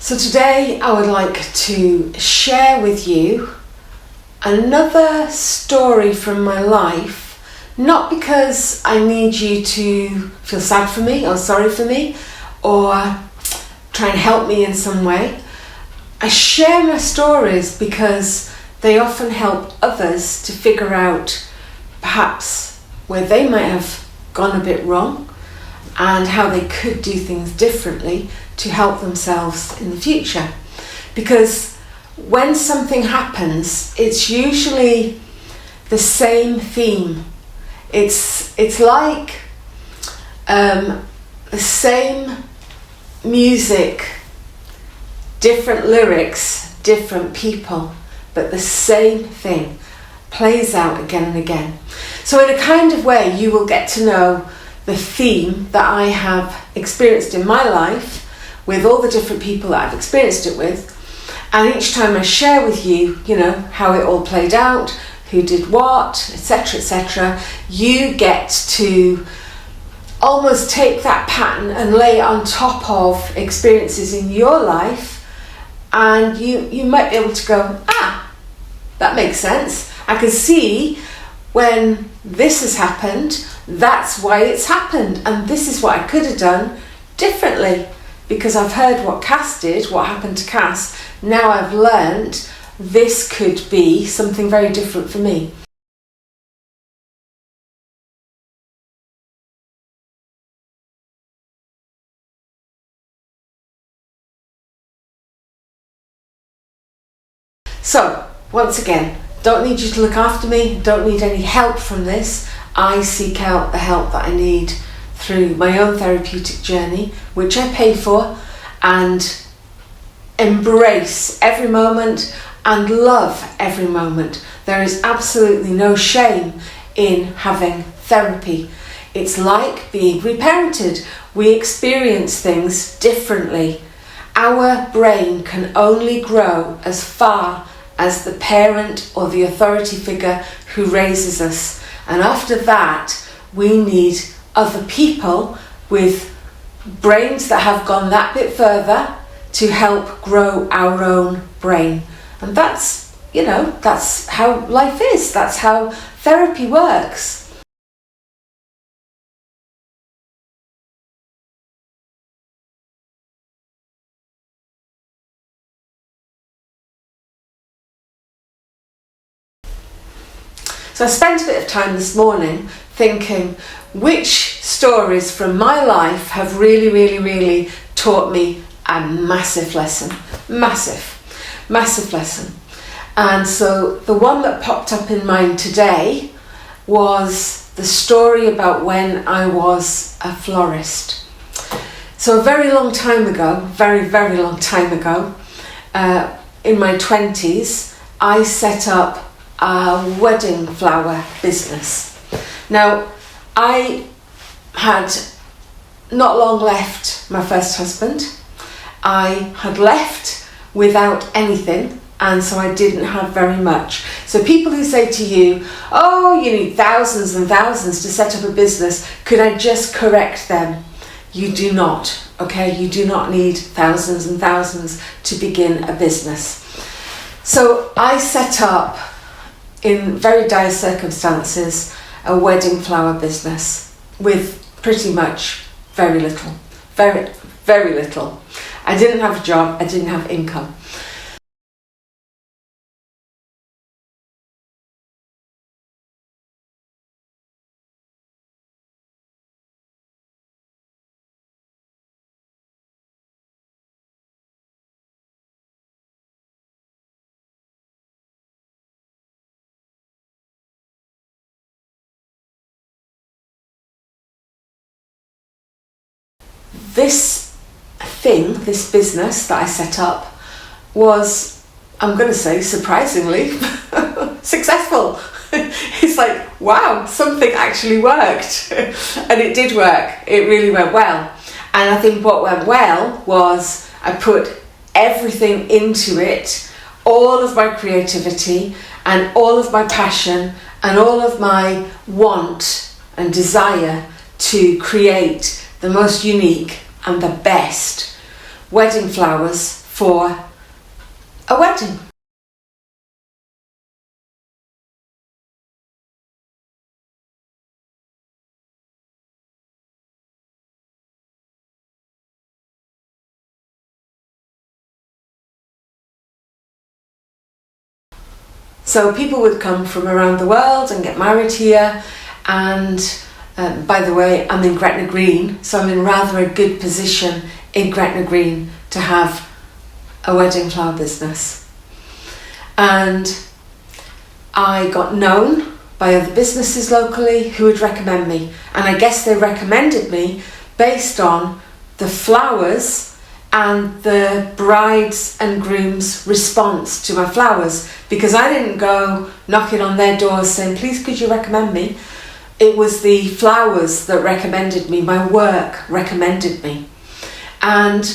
So today I would like to share with you another story from my life, not because I need you to feel sad for me or sorry for me or try and help me in some way. I share my stories because they often help others to figure out perhaps where they might have gone a bit wrong and how they could do things differently to help themselves in the future. Because when something happens, it's usually the same theme. It's like the same music, different lyrics, different people, but the same thing plays out again and again. So in a kind of way, you will get to know the theme that I have experienced in my life with all the different people that I've experienced it with. And each time I share with you, how it all played out, who did what, etc., you get to almost take that pattern and lay it on top of experiences in your life, and you might be able to go, that makes sense. I can see when this has happened, that's why it's happened, and this is what I could have done differently. Because I've heard what Cass did, what happened to Cass, now I've learned this could be something very different for me. So, once again, don't need you to look after me, don't need any help from this. I seek out the help that I need through my own therapeutic journey, which I pay for, and embrace every moment and love every moment. There is absolutely no shame in having therapy. It's like being reparented. We experience things differently. Our brain can only grow as far as the parent or the authority figure who raises us. And after that, we need other people with brains that have gone that bit further to help grow our own brain. And that's how life is. That's how therapy works. So I spent a bit of time this morning thinking which stories from my life have really taught me a massive lesson. Massive lesson. And so the one that popped up in mind today was the story about when I was a florist. So a very long time ago, very long time ago, in my 20s, I set up a wedding flower business. Now, I had not long left my first husband. I had left without anything, and so I didn't have very much. So people who say to you, you need thousands and thousands to set up a business, could I just correct them? You do not, okay? You do not need thousands and thousands to begin a business. So I set up, in very dire circumstances, a wedding flower business with pretty much very little. Very little. I didn't have a job, I didn't have income. This business that I set up was, I'm going to say, surprisingly successful. It's like, wow, something actually worked. And it did work. It really went well. And I think what went well was I put everything into it, all of my creativity and all of my passion and all of my want and desire to create the most unique and the best wedding flowers for a wedding. So people would come from around the world and get married here, and by the way, I'm in Gretna Green, so I'm in rather a good position in Gretna Green to have a wedding flower business. And I got known by other businesses locally who would recommend me, and I guess they recommended me based on the flowers and the bride's and groom's response to my flowers, because I didn't go knocking on their doors saying, please could you recommend me. It was the flowers that recommended me, my work recommended me. And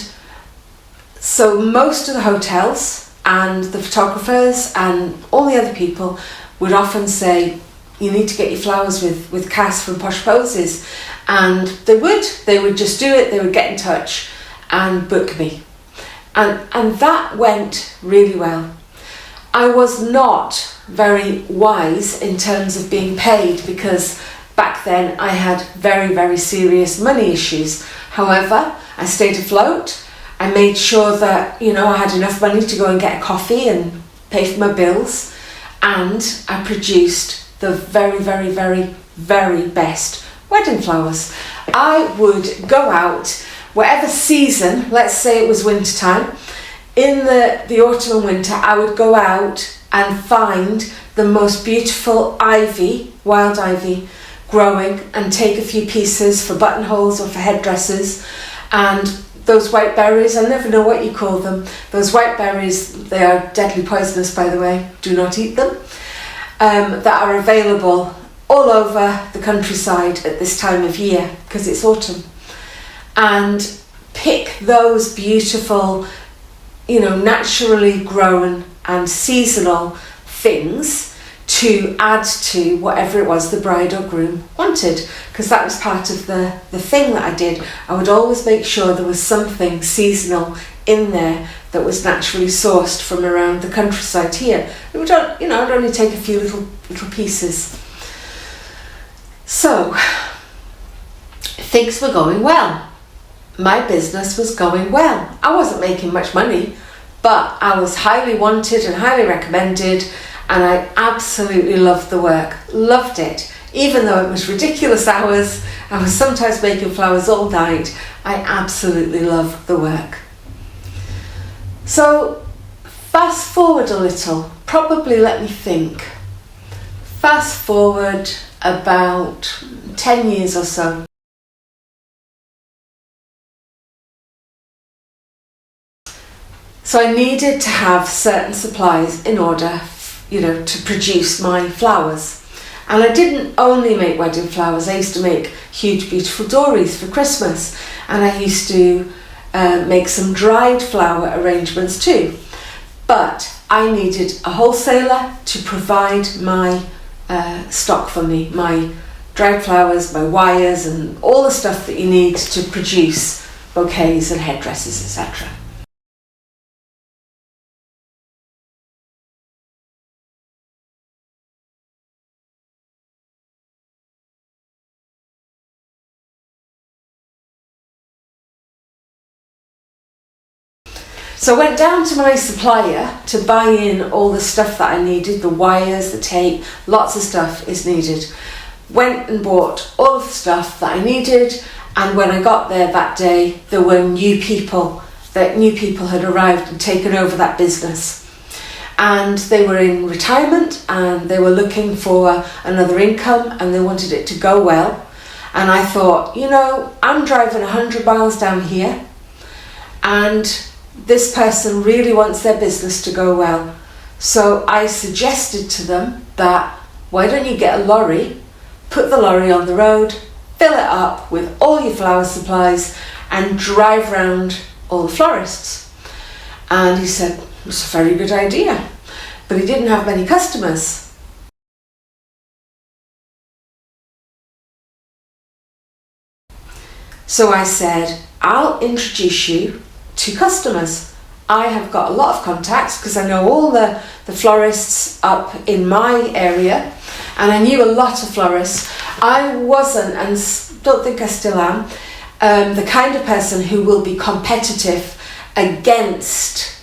so most of the hotels and the photographers and all the other people would often say, you need to get your flowers with Cass from Posh Posies. And they would just do it, they would get in touch and book me. And that went really well. I was not very wise in terms of being paid, because back then I had very, very serious money issues. However, I stayed afloat. I made sure that, I had enough money to go and get a coffee and pay for my bills. And I produced the very, very, very, very best wedding flowers. I would go out whatever season, let's say it was winter time, in the autumn and winter, I would go out and find the most beautiful ivy, wild ivy, growing, and take a few pieces for buttonholes or for headdresses. And those white berries, I never know what you call them, those white berries, they are deadly poisonous, by the way, do not eat them, that are available all over the countryside at this time of year, because it's autumn. And pick those beautiful, naturally grown and seasonal things to add to whatever it was the bride or groom wanted, because that was part of the thing that I did. I would always make sure there was something seasonal in there that was naturally sourced from around the countryside here. It would, I'd only take a few little pieces. So things were going well. My business was going well. I wasn't making much money, but I was highly wanted and highly recommended, and I absolutely loved the work, loved it. Even though it was ridiculous hours, I was sometimes making flowers all night, I absolutely loved the work. So fast forward a little, probably let me think. Fast forward about 10 years or so. So I needed to have certain supplies in order, to produce my flowers. And I didn't only make wedding flowers, I used to make huge beautiful dories for Christmas. And I used to make some dried flower arrangements too. But I needed a wholesaler to provide my stock for me, my dried flowers, my wires, and all the stuff that you need to produce bouquets and headdresses, etc. So I went down to my supplier to buy in all the stuff that I needed, the wires, the tape, lots of stuff is needed. Went and bought all of the stuff that I needed, and when I got there that day, there were new people had arrived and taken over that business. And they were in retirement and they were looking for another income and they wanted it to go well. And I thought, I'm driving 100 miles down here and this person really wants their business to go well. So I suggested to them that, why don't you get a lorry, put the lorry on the road, fill it up with all your flower supplies and drive around all the florists. And he said, it's a very good idea, but he didn't have many customers. So I said, I'll introduce you to customers I have got a lot of contacts because I know all the florists up in my area, and I knew a lot of florists. I wasn't, and don't think I still am, the kind of person who will be competitive against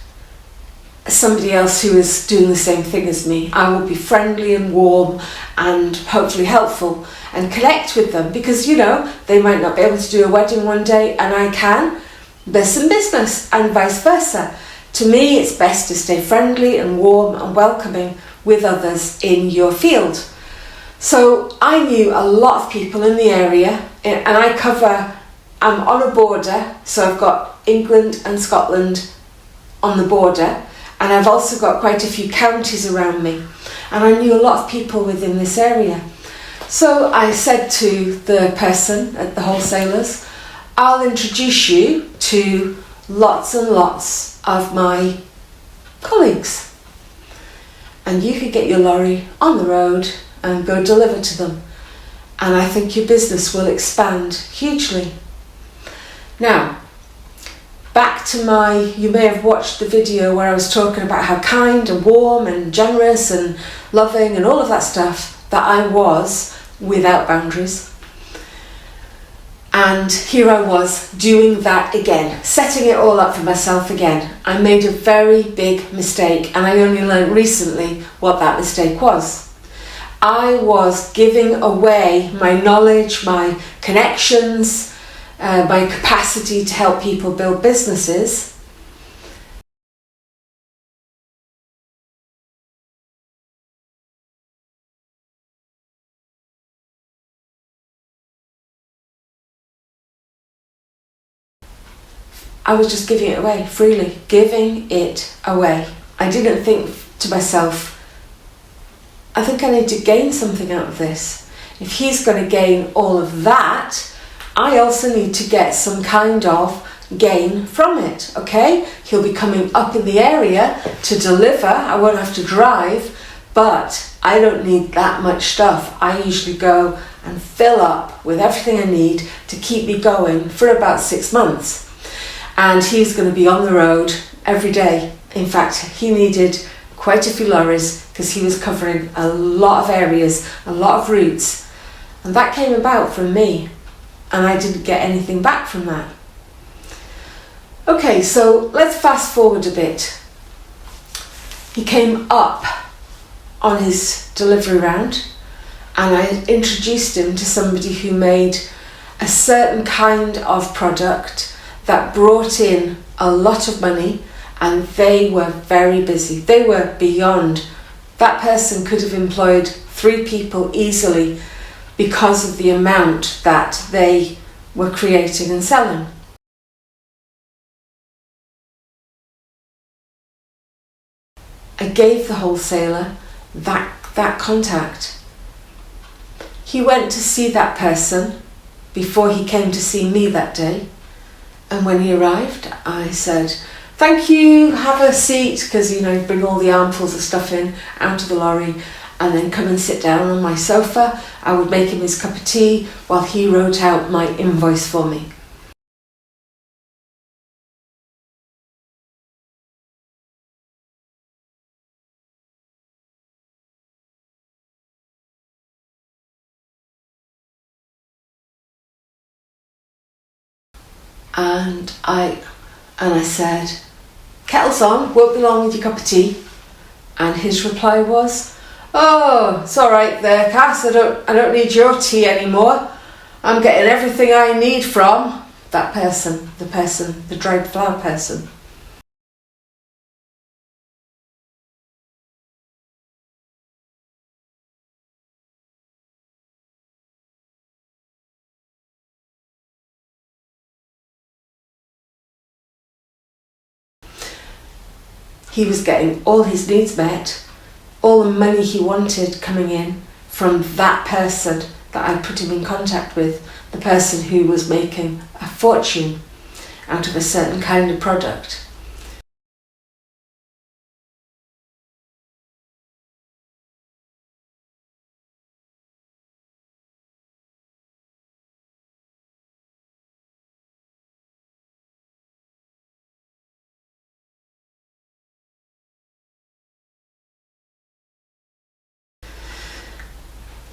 somebody else who is doing the same thing as me. I will be friendly and warm and hopefully helpful and connect with them, because they might not be able to do a wedding one day and I can. There's some business, and vice versa. To me, it's best to stay friendly and warm and welcoming with others in your field. So I knew a lot of people in the area, and I'm on a border, so I've got England and Scotland on the border, and I've also got quite a few counties around me, and I knew a lot of people within this area. So I said to the person at the wholesalers, I'll introduce you to lots and lots of my colleagues, and you could get your lorry on the road and go deliver to them, and I think your business will expand hugely. Now, back to you may have watched the video where I was talking about how kind and warm and generous and loving and all of that stuff that I was without boundaries. And here I was doing that again, setting it all up for myself again. I made a very big mistake, and I only learned recently what that mistake was. I was giving away my knowledge, my connections, my capacity to help people build businesses I was just giving it away freely, giving it away. I didn't think to myself, I think I need to gain something out of this. If he's going to gain all of that, I also need to get some kind of gain from it, okay? He'll be coming up in the area to deliver. I won't have to drive, but I don't need that much stuff. I usually go and fill up with everything I need to keep me going for about 6 months. And he's going to be on the road every day. In fact, he needed quite a few lorries because he was covering a lot of areas, a lot of routes. And that came about from me, and I didn't get anything back from that. Okay, so let's fast forward a bit. He came up on his delivery round, and I introduced him to somebody who made a certain kind of product that brought in a lot of money, and they were very busy. They were beyond. That person could have employed 3 people easily because of the amount that they were creating and selling. I gave the wholesaler that contact. He went to see that person before he came to see me that day. And when he arrived, I said, thank you, have a seat, because bring all the armfuls of stuff in out of the lorry, and then come and sit down on my sofa. I would make him his cup of tea while he wrote out my invoice for me. And I said, kettle's on, won't be long with your cup of tea. And his reply was, oh, it's all right there, Cass, I don't need your tea anymore. I'm getting everything I need from that person, the dried flower person. He was getting all his needs met, all the money he wanted coming in from that person that I put him in contact with, the person who was making a fortune out of a certain kind of product.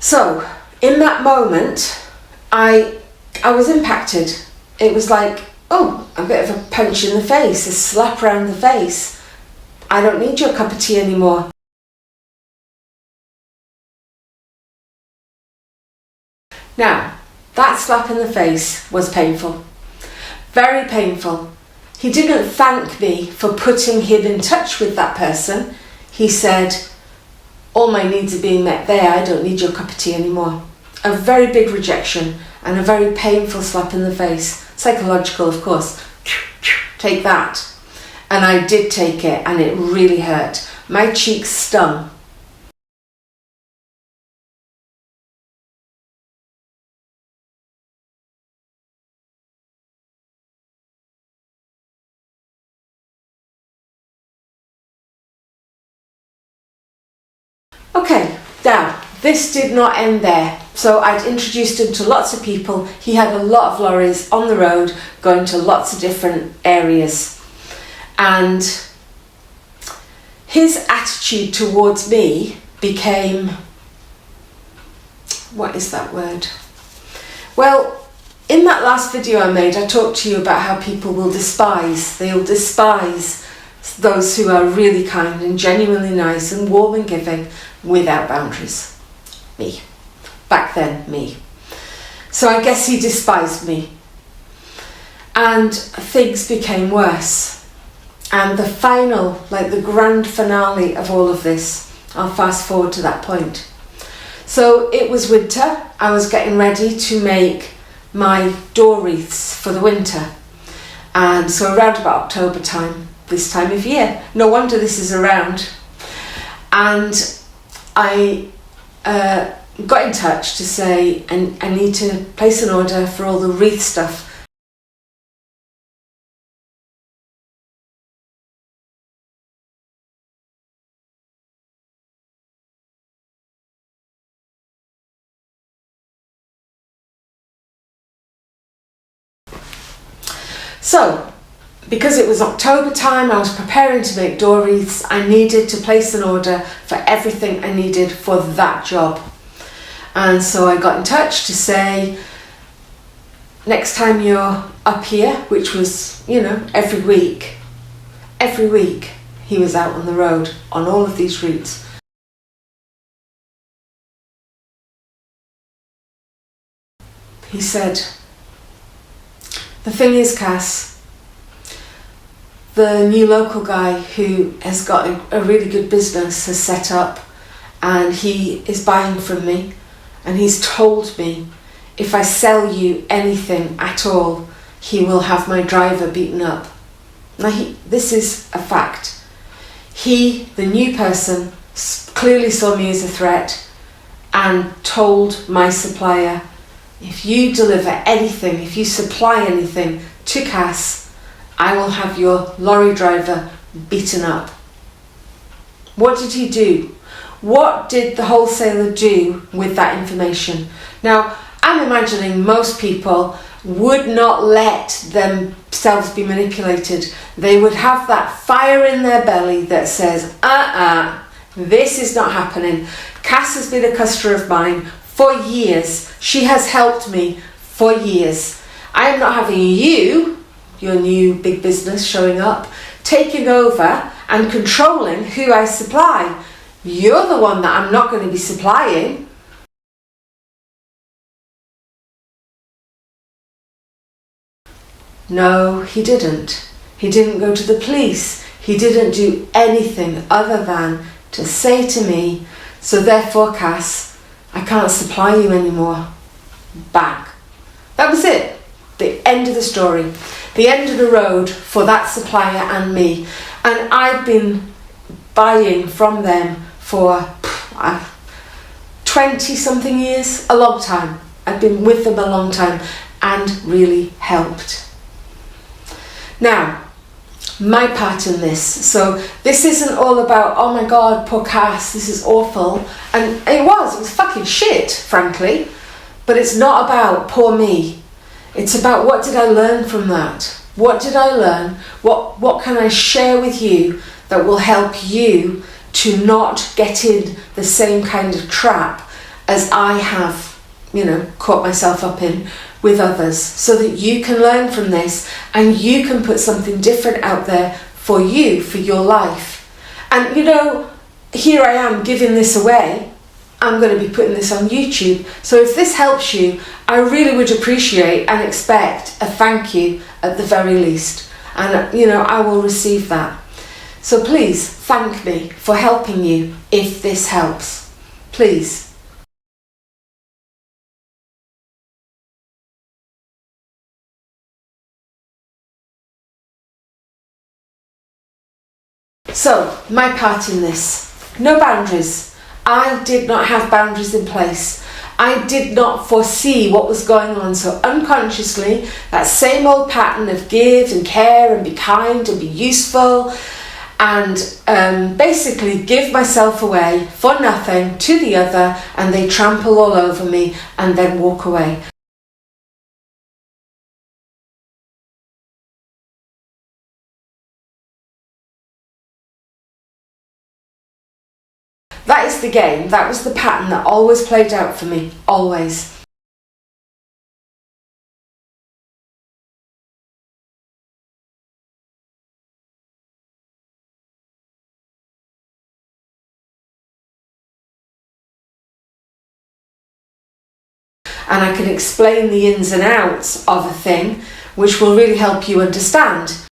So in that moment, I was impacted. It was like, oh, a bit of a punch in the face, a slap around the face. I don't need your cup of tea anymore. Now, that slap in the face was painful. Very painful. He didn't thank me for putting him in touch with that person. He said, all my needs are being met there, I don't need your cup of tea anymore. A very big rejection and a very painful slap in the face. Psychological, of course. Take that. And I did take it, and it really hurt. My cheeks stung. Okay, now, this did not end there. So I'd introduced him to lots of people. He had a lot of lorries on the road going to lots of different areas. And his attitude towards me became, what is that word? Well, in that last video I made, I talked to you about how people will despise. They'll despise those who are really kind and genuinely nice and warm and giving without boundaries. Me. Back then, me. So I guess he despised me. And things became worse. And the final, like the grand finale of all of this, I'll fast forward to that point. So it was winter. I was getting ready to make my door wreaths for the winter. And so around about October time, this time of year. No wonder this is around. And I got in touch to say, and I need to place an order for all the wreath stuff. So, because it was October time, I was preparing to make door wreaths, I needed to place an order for everything I needed for that job. And so I got in touch to say, next time you're up here, which was, every week he was out on the road on all of these routes. He said, the thing is, Cass, the new local guy who has got a really good business has set up, and he is buying from me, and he's told me if I sell you anything at all, he will have my driver beaten up. Now, this is a fact. He, the new person, clearly saw me as a threat and told my supplier, if you deliver anything, if you supply anything to Cass, I will have your lorry driver beaten up. What did he do? What did the wholesaler do with that information? Now, I'm imagining most people would not let themselves be manipulated. They would have that fire in their belly that says, this is not happening. Cass has been a customer of mine for years. She has helped me for years. I am not having you, your new big business showing up, taking over and controlling who I supply. You're the one that I'm not going to be supplying. No, he didn't. He didn't go to the police. He didn't do anything other than to say to me, so therefore, Cass, I can't supply you anymore. Bang. That was it. The end of the story. The end of the road for that supplier and me. And I've been buying from them for 20 something years, a long time. I've been with them a long time and really helped. Now, my part in this. So this isn't all about, oh my God, poor Cass, this is awful. And it was fucking shit, frankly. But it's not about poor me. It's about what did I learn from that? What did I learn? What can I share with you that will help you to not get in the same kind of trap as I have, caught myself up in with others, so that you can learn from this and you can put something different out there for you, for your life. And here I am giving this away. I'm going to be putting this on YouTube. So if this helps you, I really would appreciate and expect a thank you at the very least. And I will receive that. So please thank me for helping you if this helps. Please. So, my part in this. No boundaries. I did not have boundaries in place. I did not foresee what was going on. So unconsciously, that same old pattern of give and care and be kind and be useful and basically give myself away for nothing to the other, and they trample all over me and then walk away. That is the game. That was the pattern that always played out for me. Always. And I can explain the ins and outs of a thing, which will really help you understand.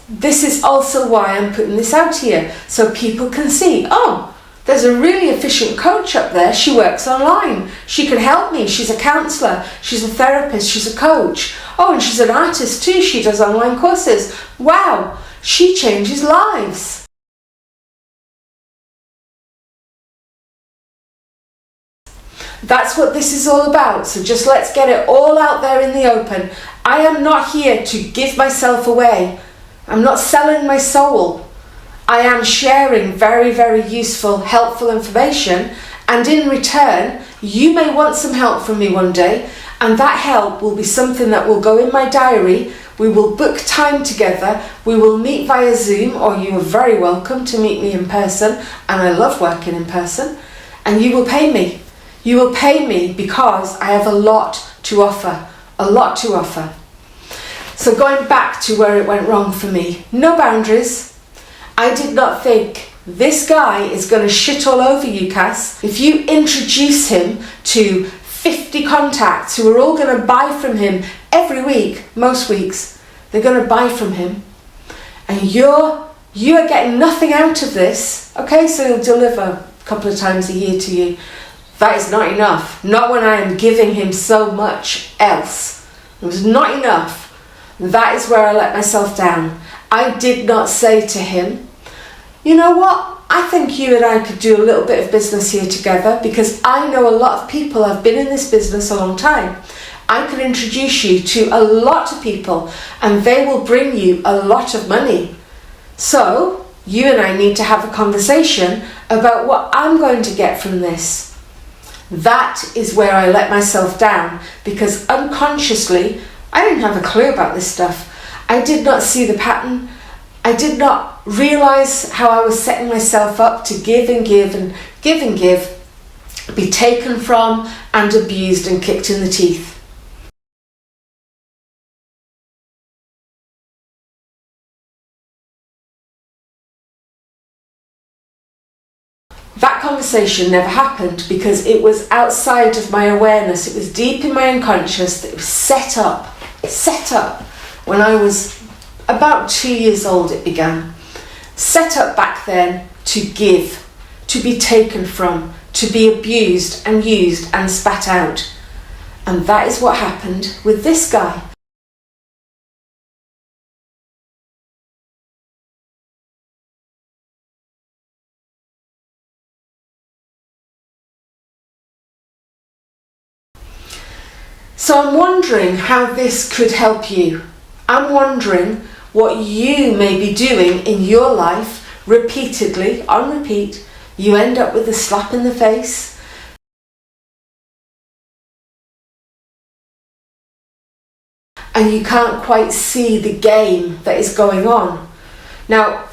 This is also why I'm putting this out here, so people can see, oh, there's a really efficient coach up there. She works online. She can help me. She's a counsellor. She's a therapist. She's a coach. Oh, and she's an artist too. She does online courses. Wow, she changes lives. That's what this is all about. So just let's get it all out there in the open. I am not here to give myself away. I'm not selling my soul. I am sharing very, very useful, helpful information, and in return, you may want some help from me one day, and that help will be something that will go in my diary. We will book time together. We will meet via Zoom, or you are very welcome to meet me in person, and I love working in person, and you will pay me. You will pay me because I have a lot to offer, a lot to offer. So going back to where it went wrong for me, no boundaries. I did not think, this guy is going to shit all over you, Cass. If you introduce him to 50 contacts who are all going to buy from him every week, most weeks, they're going to buy from him, and you are getting nothing out of this, okay, so he'll deliver a couple of times a year to you. That is not enough. Not when I am giving him so much else. It was not enough. That is where I let myself down. I did not say to him, you know what, I think you and I could do a little bit of business here together, because I know a lot of people. I've been in this business a long time. I can introduce you to a lot of people and they will bring you a lot of money. So you and I need to have a conversation about what I'm going to get from this. That is where I let myself down, because unconsciously I didn't have a clue about this stuff. I did not see the pattern. I did not realise how I was setting myself up to give and give and give and give, be taken from and abused and kicked in the teeth. That conversation never happened because it was outside of my awareness. It was deep in my unconscious. That it was set up when I was about 2 years old. It began. Set up back then to give, to be taken from, to be abused and used and spat out. And that is what happened with this guy. So I'm wondering how this could help you. I'm wondering what you may be doing in your life repeatedly, on repeat, you end up with a slap in the face. And you can't quite see the game that is going on. Now,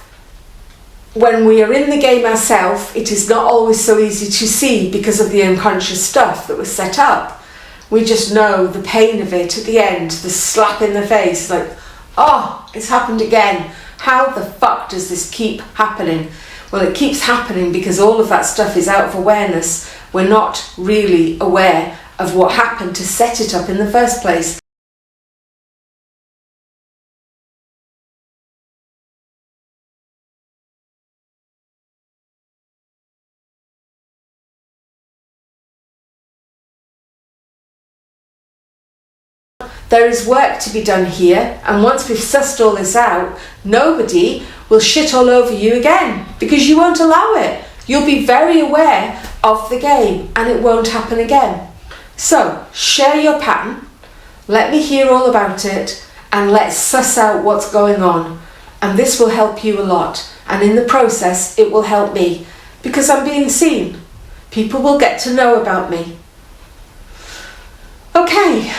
when we are in the game ourselves, it is not always so easy to see because of the unconscious stuff that was set up. We just know the pain of it at the end, the slap in the face, like, oh, it's happened again. How the fuck does this keep happening? Well, it keeps happening because all of that stuff is out of awareness. We're not really aware of what happened to set it up in the first place. There is work to be done here, and once we've sussed all this out, nobody will shit all over you again because you won't allow it. You'll be very aware of the game and it won't happen again. So, share your pattern, let me hear all about it, and let's suss out what's going on. And this will help you a lot, and in the process it will help me because I'm being seen. People will get to know about me. Okay.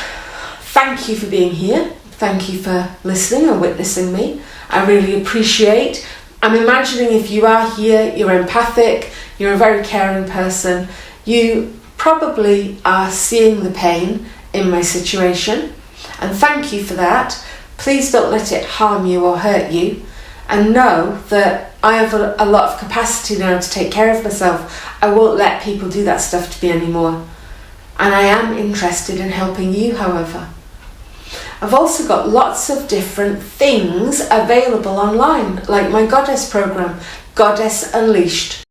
Thank you for being here. Thank you for listening and witnessing me. I really appreciate. I'm imagining if you are here, you're empathic, you're a very caring person, you probably are seeing the pain in my situation. And thank you for that. Please don't let it harm you or hurt you. And know that I have a lot of capacity now to take care of myself. I won't let people do that stuff to me anymore. And I am interested in helping you, however. I've also got lots of different things available online, like my Goddess program, Goddess Unleashed.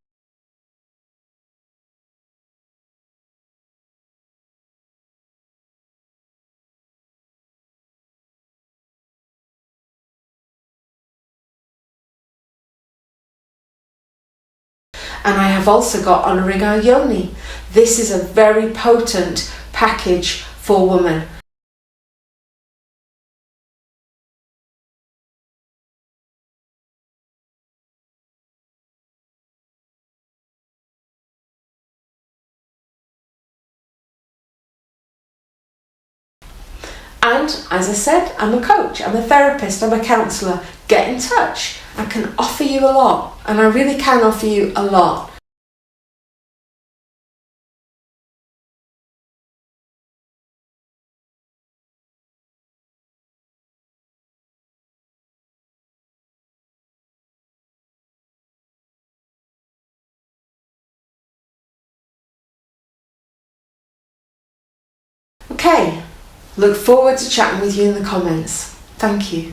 And I have also got Honouring Our Yoni. This is a very potent package for women. And as I said, I'm a coach, I'm a therapist, I'm a counsellor. Get in touch. I can offer you a lot, and I really can offer you a lot. Okay, look forward to chatting with you in the comments. Thank you.